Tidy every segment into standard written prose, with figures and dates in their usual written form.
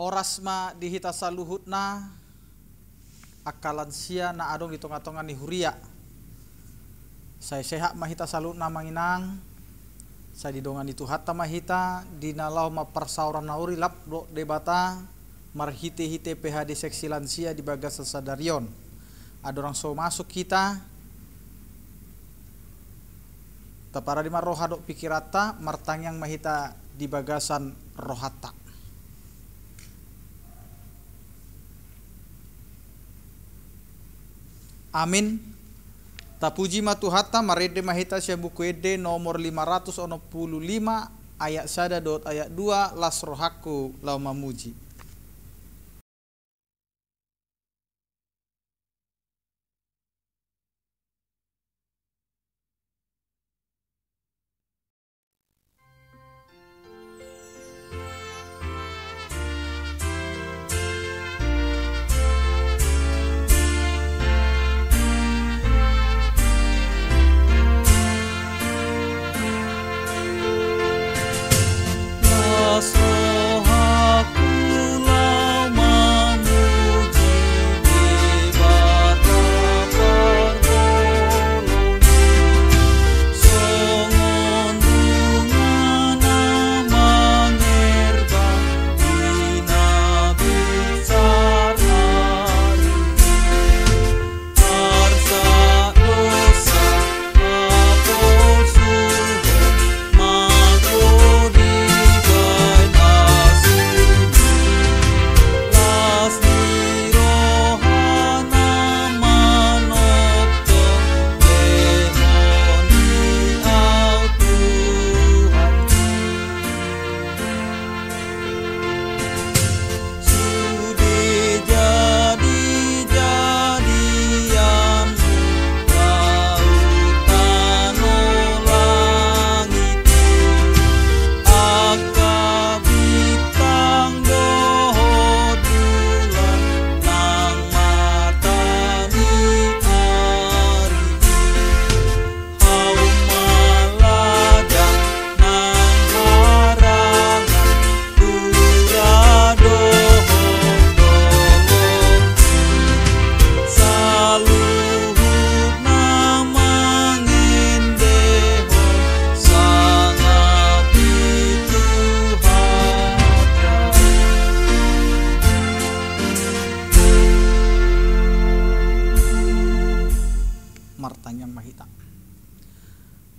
Horasma dihita saluhutna akalan sia na adong di tonga-tonga ni huria. Saya sehat mahita saluhutna manginang. Saya didongan itu hatta mahita dinalau ma persauran nauri lap do debata marhite-hite PHD seksi lansia di Bagasan Sadarion. Ada orang so masuk kita tapara di roha do pikirata martangyang mahita di Bagasan rohata. Amin. Tapuji matuhata marede mahita sia buku ede nomor 565 ayat 1 dot ayat 2 las rohaku lau mamuji.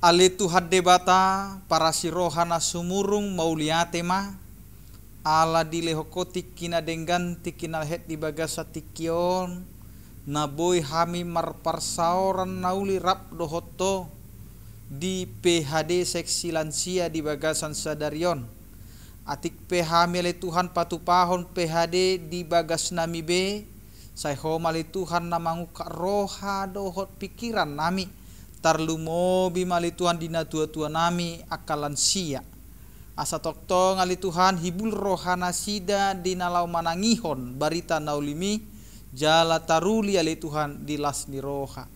Ali Tuhan debata para sirohana sumurung mauliate ma ala dilehokotik kina denggan tikinal het di bagasa tikion naboy hami marparsauran nauli rap dohoto di PHD seksi lansia di Bagasan Sadarion atik PH mele Tuhan patupahon PHD di Bagas nami be saya homali Tuhan namanguka roha dohot pikiran nami tarlumo bimali Tuhan dina tua-tua nami akalan sia asa tokto ngali Tuhan hibul rohana sida dina lau manangihon barita naulimi jala taruli ali Tuhan dilas ni roha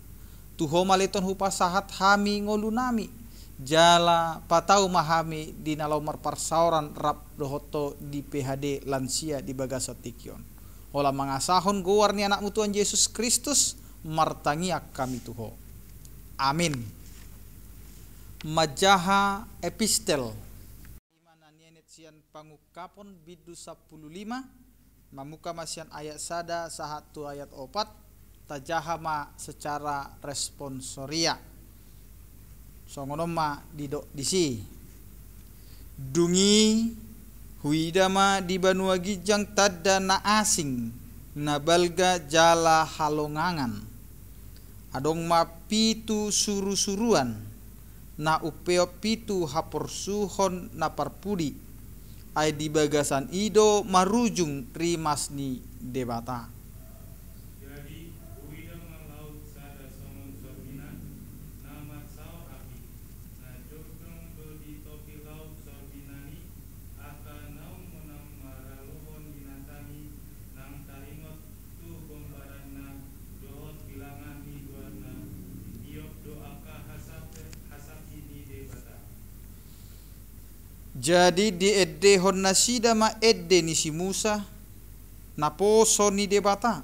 tuho maliton hupasahat hami ngolu nami jala patau mahami dina lau marparsauran rap dohoto di PHD lansia di Bagasa Tikion ola mangasahon gowarni anakmu Tuhan Yesus Kristus martangiak kami tuho. Amin. Majaha epistel imana nienet sian pangukapon bidu 15 mamuka masian ayat sada sahatu ayat 4 tajahama secara responsoria songonoma didok disi dungi huidama di banua gijang tada na asing na balga jala halongangan adong ma pitu suru-suruan na upeo pitu haporsuhon na parpudi ay di Bagasan ido marujung rimasni debata. Jadi uida malaut sada songon sorbinan nama sao api na jogdong do di topi laut sorbinani aka naum monam maralohon binatani nang taringot tu gombaran na dohot bilangan ni duana iok doaka hasap ini debata. Jadi di edde hon nasida ma edde ni si Musa naposo ni debata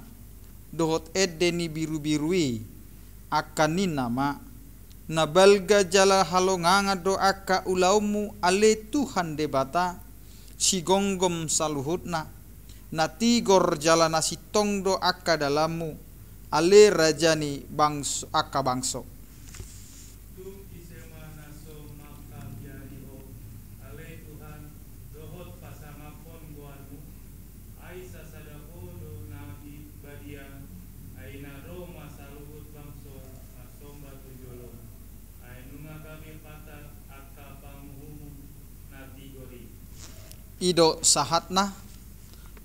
dohot edde ni biru-birui akan ni nama nabalga jala halonganga do aka ulaumu ale Tuhan debata sigonggom saluhutna natigor jala nasitong do aka dalamu ale rajani bangso aka bangso. Tum isema naso makabiario ale Tuhan dohot pasamapon goarmu aisa sadako do nabi badia aina ro masaluhut bangso asomba tujolo ainunga kami patat aka pamuhumu natigori. Ido sahatna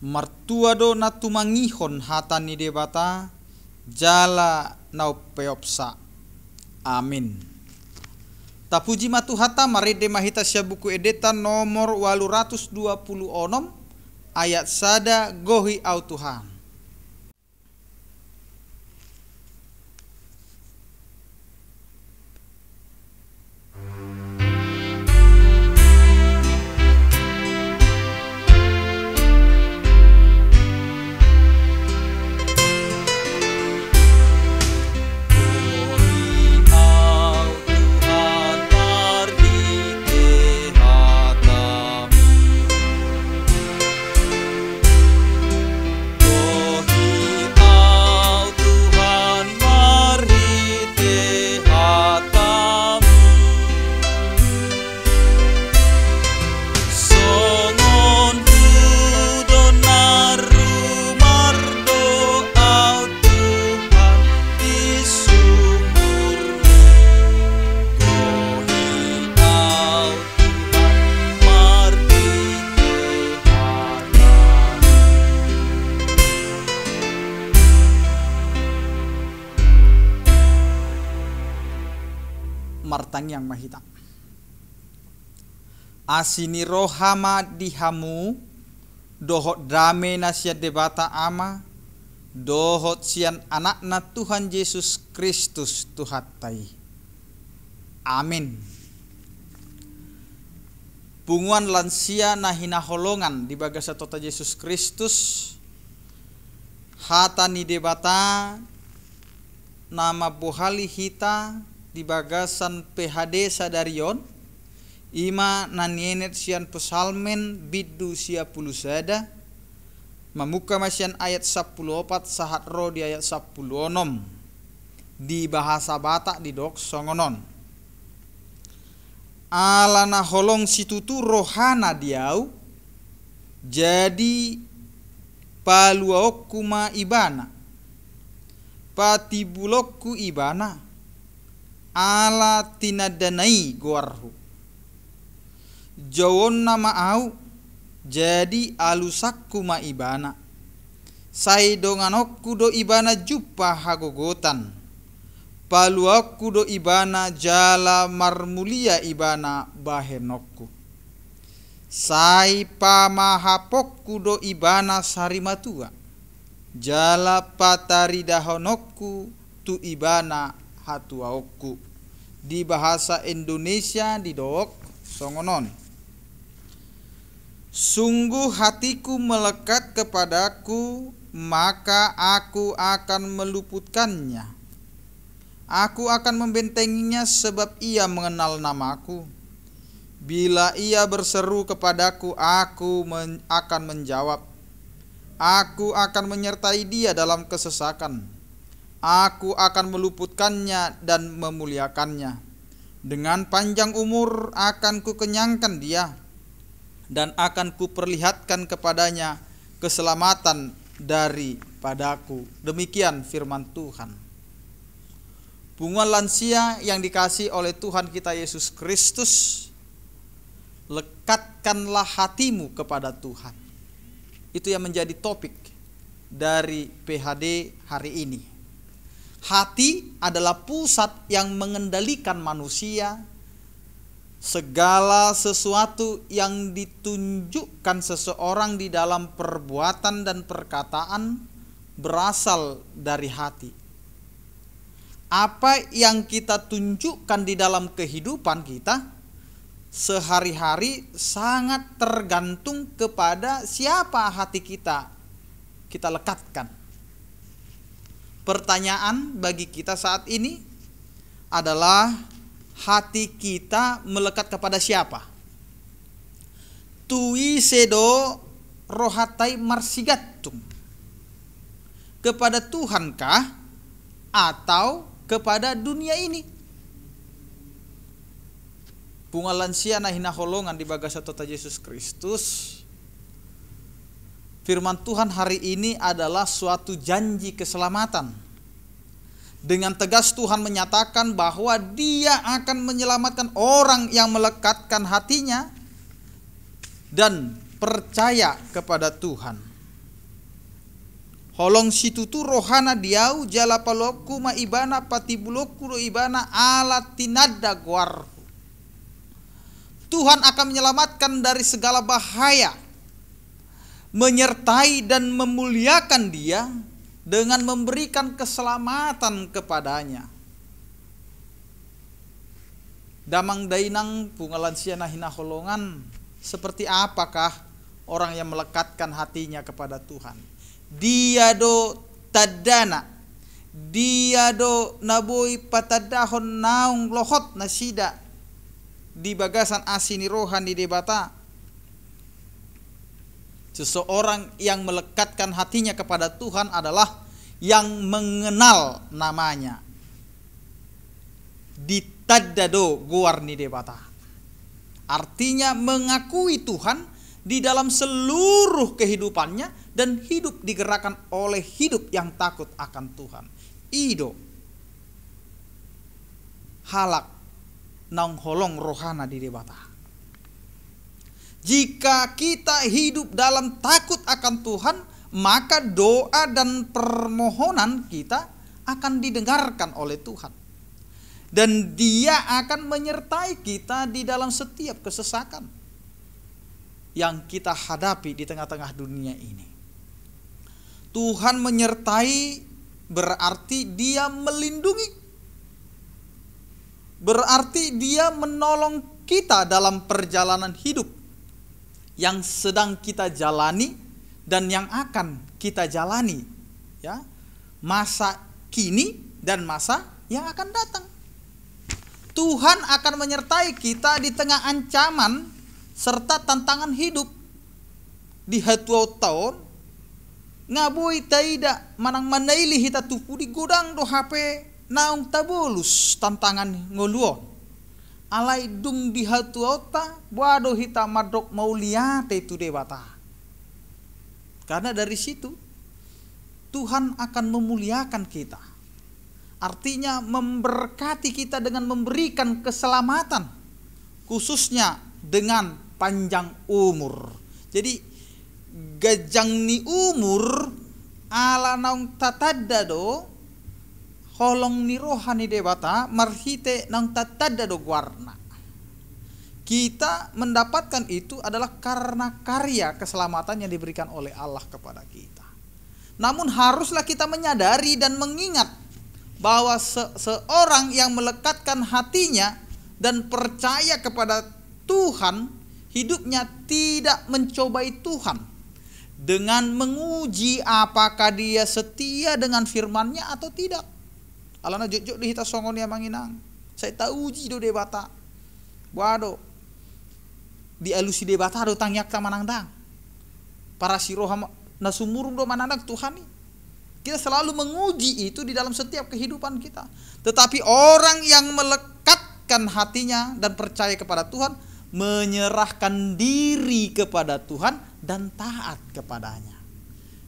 martua do natumangihon hata ni debata jala nau peopsa. Amin. Tapuji matu hata marede mahita sia buku edeta nomor 826 ayat sada gohi au Tuhan. Martang yang mahita asini rohama dihamu dohot drame nasia debata ama dohot sian anakna Tuhan Yesus Kristus tuhatai. Amin. Punguan lansia nahina holongan di bagasa tota Yesus Kristus hata ni debata nama bohali hita di bagasan PHD sadarion ima nanienet sian pesalmen bidu sia puluh sada mamuka masian ayat 14 sahat ro di ayat 16 di bahasa Batak di dok songonon alana holong situtu rohana diau jadi paluaokku ma ibana patibulokku ibana ala tinadanai goarhu jawon nama au jadi alusakku ma ibana sai donganokku do ibana jupa hagogotan paluakku do ibana jala marmulia ibana bahenokku sai pamahapokku do ibana sarimatua jala pataridahonokku tu ibana hatuaokku. Di bahasa Indonesia di dok songonon sungguh hatiku melekat kepadaku maka aku akan meluputkannya, aku akan membentenginya sebab ia mengenal namaku. Bila ia berseru kepadaku aku akan menjawab, aku akan menyertai dia dalam kesesakan. Aku akan meluputkannya dan memuliakannya. Dengan panjang umur akan kukenyangkan dia dan akan kuperlihatkan kepadanya keselamatan daripadaku. Demikian firman Tuhan. Bunga lansia yang dikasih oleh Tuhan kita Yesus Kristus, lekatkanlah hatimu kepada Tuhan. Itu yang menjadi topik dari PHD hari ini. Hati adalah pusat yang mengendalikan manusia. Segala sesuatu yang ditunjukkan seseorang di dalam perbuatan dan perkataan berasal dari hati. Apa yang kita tunjukkan di dalam kehidupan kita sehari-hari sangat tergantung kepada siapa hati kita kita lekatkan. Pertanyaan bagi kita saat ini adalah, hati kita melekat kepada siapa? Tui sedo rohatai marsigatung. Kepada Tuhankah atau kepada dunia ini? Pungalan siana hinaholongan di bagasa tota Yesus Kristus. Firman Tuhan hari ini adalah suatu janji keselamatan. Dengan tegas Tuhan menyatakan bahwa Dia akan menyelamatkan orang yang melekatkan hatinya dan percaya kepada Tuhan. Holong situtu rohana diau jala paloku ma ibana patibuloku ro ibana ala tinada guarhu. Tuhan akan menyelamatkan dari segala bahaya, menyertai dan memuliakan dia dengan memberikan keselamatan kepadanya. Damang dainang pungalan siana hinaholongan, seperti apakah orang yang melekatkan hatinya kepada Tuhan? Dia do tadana, dia do naboi patadahon naung lohot nasida di bagasan asini rohani debata. Seseorang yang melekatkan hatinya kepada Tuhan adalah yang mengenal namanya. Ditadado guarni debata. Artinya mengakui Tuhan di dalam seluruh kehidupannya dan hidup digerakkan oleh hidup yang takut akan Tuhan. Ido halak nang holong rohana di debata. Jika kita hidup dalam takut akan Tuhan, maka doa dan permohonan kita akan didengarkan oleh Tuhan. Dan Dia akan menyertai kita di dalam setiap kesesakan yang kita hadapi di tengah-tengah dunia ini. Tuhan menyertai berarti Dia melindungi. Berarti Dia menolong kita dalam perjalanan hidup yang sedang kita jalani dan yang akan kita jalani, ya, masa kini dan masa yang akan datang. Tuhan akan menyertai kita di tengah ancaman serta tantangan hidup. Di hatuau tahun ngabui taida manang manaili hita tupu di gudang do HP naung tabulus tantangan ngoluo. Alai dung di hatu ota wado hita madok mauliate itu dewata. Karena dari situ Tuhan akan memuliakan kita. Artinya memberkati kita dengan memberikan keselamatan, khususnya dengan panjang umur. Jadi gajang ni umur ala naung tatadado holong ni rohani dewata marhite nang tatadado guarna. Kita mendapatkan itu adalah karena karya keselamatan yang diberikan oleh Allah kepada kita. Namun haruslah kita menyadari dan mengingat bahwa seorang yang melekatkan hatinya dan percaya kepada Tuhan, hidupnya tidak mencobai Tuhan dengan menguji apakah dia setia dengan firman-Nya atau tidak. Alana jujur di hita songon ya manginang. Saya tahu uji do debata. Wado. Di alusi debata do tangyak ta manandang. Para siroha nasumurung do manandang Tuhan. Kita selalu menguji itu di dalam setiap kehidupan kita. Tetapi orang yang melekatkan hatinya dan percaya kepada Tuhan, menyerahkan diri kepada Tuhan dan taat kepadanya.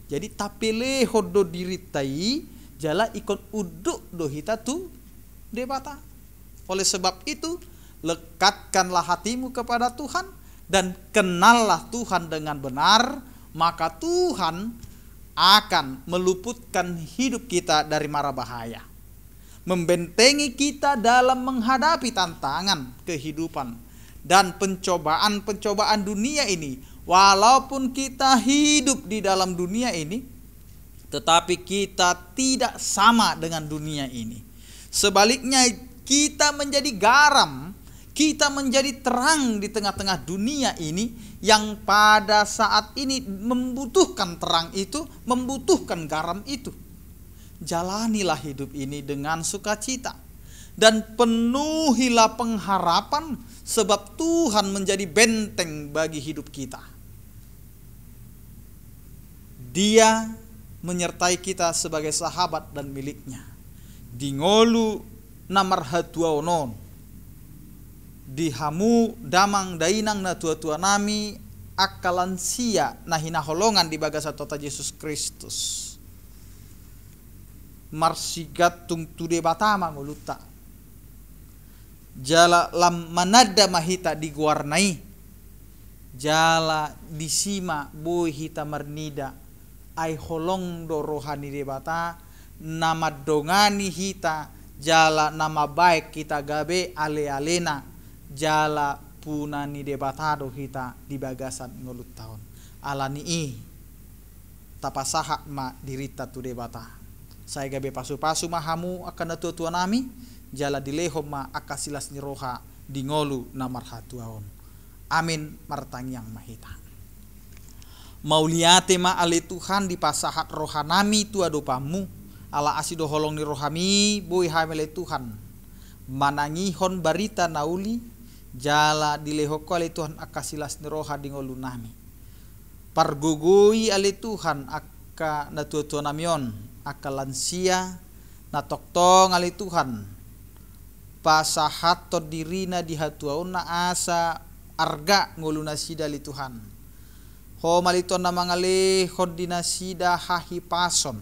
Jadi tapele hodo diritai jala ikon uduk dohita tu debata. Oleh sebab itu, lekatkanlah hatimu kepada Tuhan dan kenallah Tuhan dengan benar, maka Tuhan akan meluputkan hidup kita dari mara bahaya, membentengi kita dalam menghadapi tantangan kehidupan dan pencobaan-pencobaan dunia ini. Walaupun kita hidup di dalam dunia ini, tetapi kita tidak sama dengan dunia ini. Sebaliknya, kita menjadi garam, Kita menjadi terang di tengah-tengah dunia ini yang pada saat ini membutuhkan terang itu, membutuhkan garam itu. Jalanilah hidup ini dengan sukacita dan penuhilah pengharapan, sebab Tuhan menjadi benteng bagi hidup kita. Dia menyertai kita sebagai sahabat dan miliknya. Dingolu namar hatuaonon, dihamu damang dainang na tua-tua nami akalansia nahina holongan di bagasa tota Yesus Kristus. Marsigat tung tude batama nguluta. Jala lam manada mahita diguarnai. Jala disima boy hita marnida ai holong do rohani de bata nama dongani hita jala nama baik kita gabe ale-alena jala punani debatado hita di bagasan ngulut tahun alani tapasaha ma dirita tu debata saya gabe pasu-pasu mahamu akan tua nami jala dilehom ma akasilas niroha di ngolu namar hatuaon. Amin martang yang mahita. Mauliate ma ale Tuhan di pasahat rohanami tua dopamu ala asido holong ni rohami boy hamile Tuhan manangihon barita nauli jala dilehoko ale Tuhan akasilas niroha di ngolu nami pargugui ale Tuhan akka na tua namion akka lansia na toktong ale Tuhan pasahat to dirina di hatuaon na asa arga ngolu nasida ali Tuhan ho maliton na mangale hodinasida hahi pason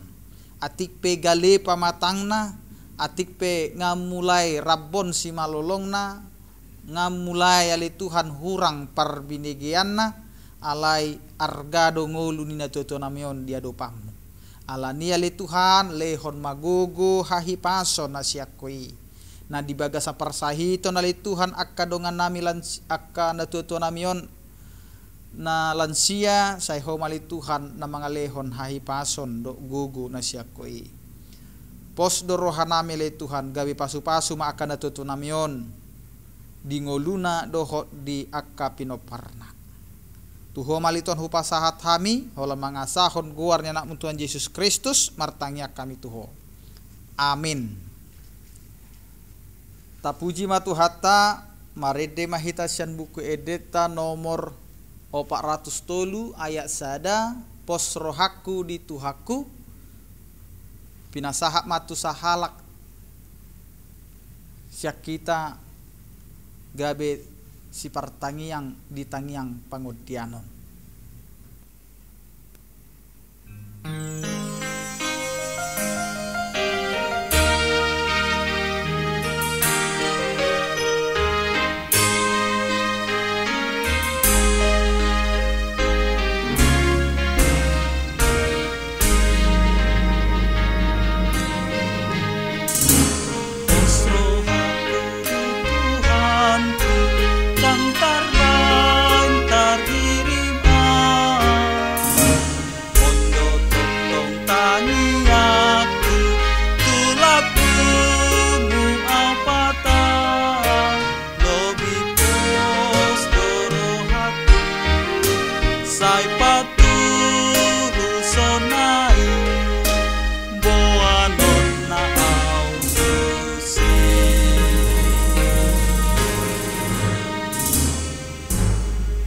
atik pe gale pamatangna atik pe ngamulai rabon si malolongna ngamulai ali Tuhan hurang parbinegianna alai argado ngolu nina toto namion dia dopamu alani ali Tuhan lehon magogo hahi pason nasiakoi na dibagasa parsahiton ali Tuhan akka dongan nami akka na toto namion na lansia say homali Tuhan na mga lehon hahi pason do gugu na siya koi pos do rohanami le Tuhan gabi pasu-pasu ma akan natuto namion di ngoluna doho di akka pinoparna tuho maliton hupasahat hami hola mangasahon guarnya nak Tuhan Yesus Kristus martangnya kami tuho amin. Tapuji matuhata marede mahita sian buku edeta nomor 400 tolu ayat sada pos rohaku di tuhaku pinasahat matu sahalak siak kita gabe si partangiang di tangiang pangodianon.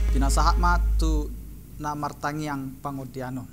Pinasahat matu na martangiang pangodianon.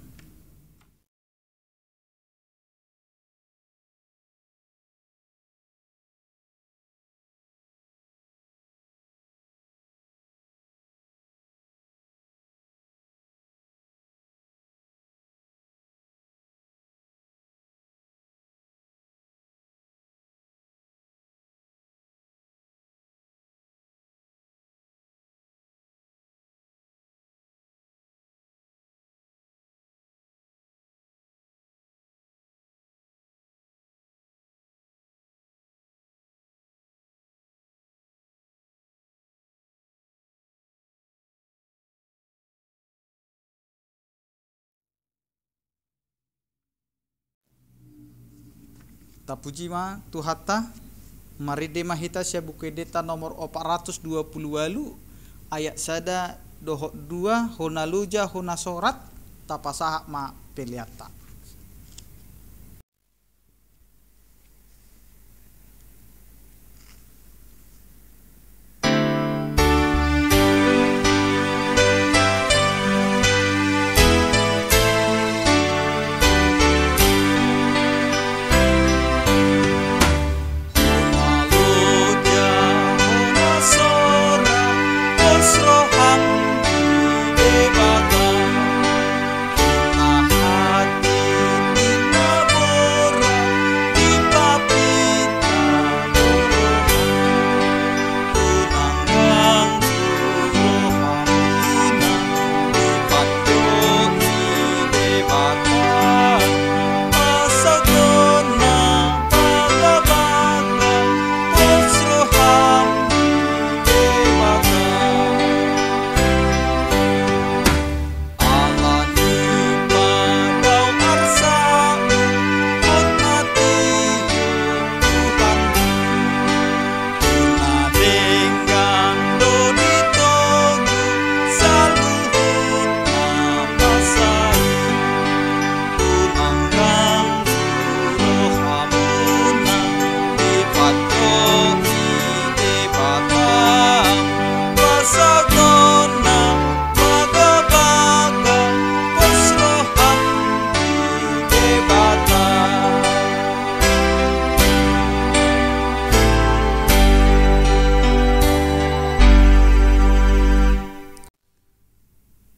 Tapuji ma tuhata Mari de mahita sia buku deta nomor 428 ayat sada dohot 2 honaluja honasorat tapasaha ma peliata.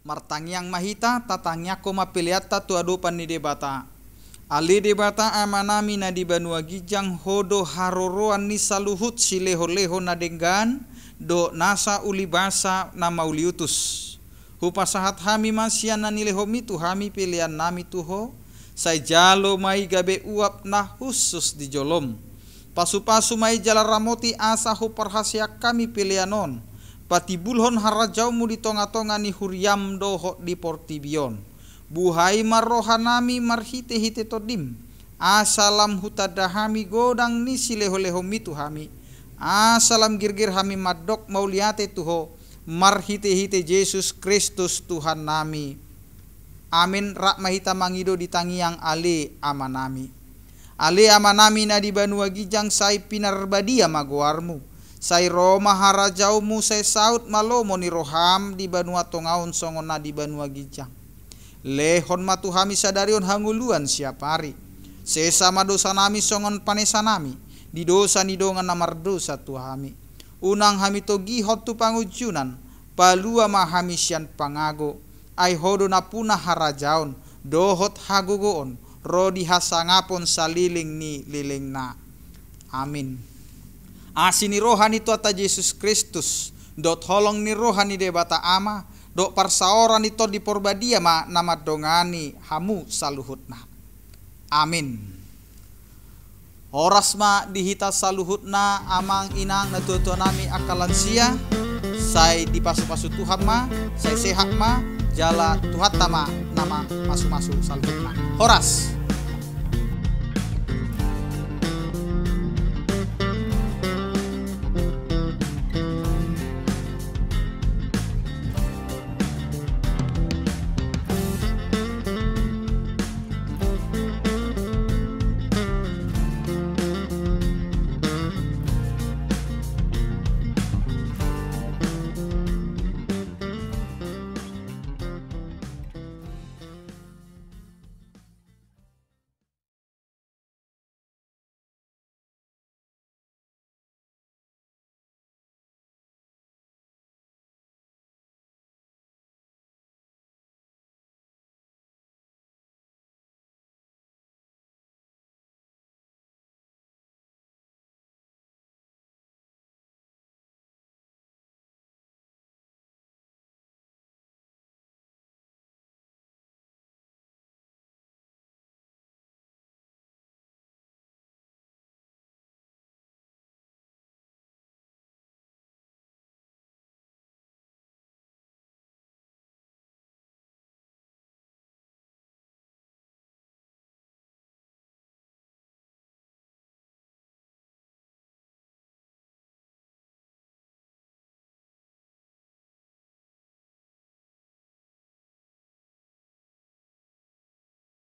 Martangyang mahita tatangnya koma piliata tuadopan ni debata. Ali debata amanami na di Banua Gijang hodo haroroan ni saluhut si leho-leho na denggan do nasa uli basa na mauliutus. Hupasahat hami masya na nilehomi tu hami pilihan nami tuho. Say jalo mai gabe uap na khusus di jolom. Pasu-pasu mai jala ramoti asa huparhasya kami pilihanon. Patibulhon harajaumu di tonga-tonga ni huriam doho di portibion. Buhai marrohanami marhite-hite todim. Asalam hutadahami godang ni sileho-leho mitu hami. Asalam girgir hami madok mauliate tuho. Marhite-hite Yesus Kristus Tuhan nami. Amin. Rak mahita mangido di tangiang ale amanami. Ale amanami na di Banua Gijang say pinarbadia magoarmu. Say Roma harajaumu say saut malomo ni roham di Banua Tongaon songon na di Banua Gijang. Lehon matuhami sadarion hanguluan siapari. Sesama dosa nami songon panesa nami. Di dosa ni dongan namar dosa tuhami. Unang hami togi hotu pangujunan. Palua mahami sian pangago. Ay hodo na punah harajaon. Dohot hagogoon. Rodi hasangapon saliling ni liling na. Amin. Asini rohani tu ata Yesus Kristus. Dot holong ni rohani debata ama. Dok parsaoran itu di porbadia ma nama dongani hamu saluhutna. Amin. Horas ma dihita saluhutna amang inang na tuto nami akalan sia. Say di pasu-pasu Tuhan ma. Say sehat ma. Jala Tuhan tama nama masu-masu saluhutna. Horas.